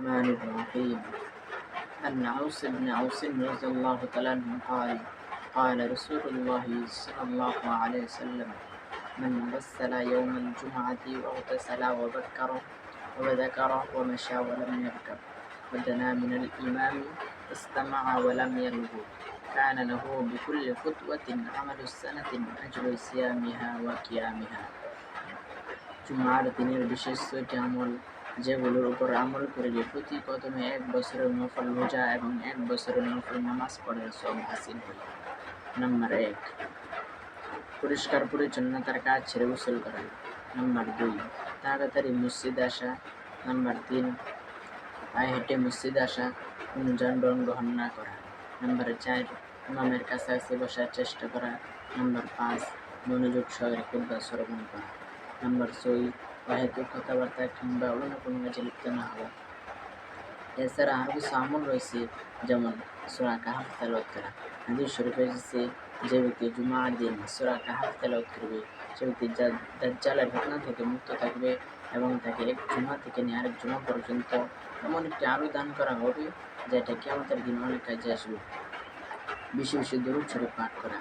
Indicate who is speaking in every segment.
Speaker 1: الرحمن الرحيم. عن عوس بن عوس رضي الله تعالى عنه قال قال رسول الله صلى الله عليه وسلم من غسل يوم الجمعة واغتسل وبكر وذكر ومشى ولم يركب ودنا من الإمام استمع ولم يلغو كان له بكل خطوة عمل السنة أجر صيامها وقيامها। জুমার দিনের বিশেষ ৬টি আমল যেগুলোর উপর আমল করিলে প্রতি কদমে ১ বছরের নফল রোজা এবং ১ বছরের নফল নামাজ পড়ার সওয়াব হাসিল হয়। নাম্বার ১, পরিষ্কার পরিচ্ছন্নতার কাজ ছেড়ে গোসল করা। নাম্বার ২, তাড়াতাড়ি মসজিদে আসা। নাম্বার ৩, পায়ে হেঁটে মসজিদে আসা, কোনো যানবাহন গ্রহণ না করা। নাম্বার ৪, ইমামের কাছাকাছি বসার চেষ্টা করা। নাম্বার ৫, মনোযোগ সহকারে খুতবা শ্রবণ করা। নাম্বার ৬, অহেতুক কথাবার্তা কিংবা অন্য কোনো কাজে লিপ্ত না হওয়া। এছাড়া আরও কিছু আমল রয়েছে, যেমন সূরা কাহফ তেলাওয়াত করা। হাদিস শরীফে এসেছে, যে ব্যক্তি জুমার দিন সূরা কাহফ তেলাওয়াত করবে সে ব্যক্তি দাজ্জালের ফিতনা থেকে মুক্ত থাকবে এবং তাকে এক জুমা থেকে নিয়ে আরেক জুমা পর্যন্ত এমন একটি আলো দান করা হবে যেটা কিয়ামতের দিন অনেক কাজে আসবে। বেশি বেশি দরুদ শরীফ পাঠ করা,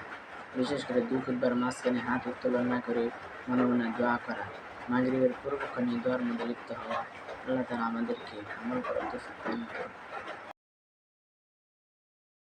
Speaker 1: বিশেষ করে ২ খুতবার মাঝখানে হাত উত্তোলন না করে মনে মনে দোয়া করা, মাগরিবের পূর্বক্ষণে দোয়ার মধ্যে লিপ্ত হওয়া। আল্লাহ তাআলা আমাদেরকে আমল করার তৌফিক দান করুন।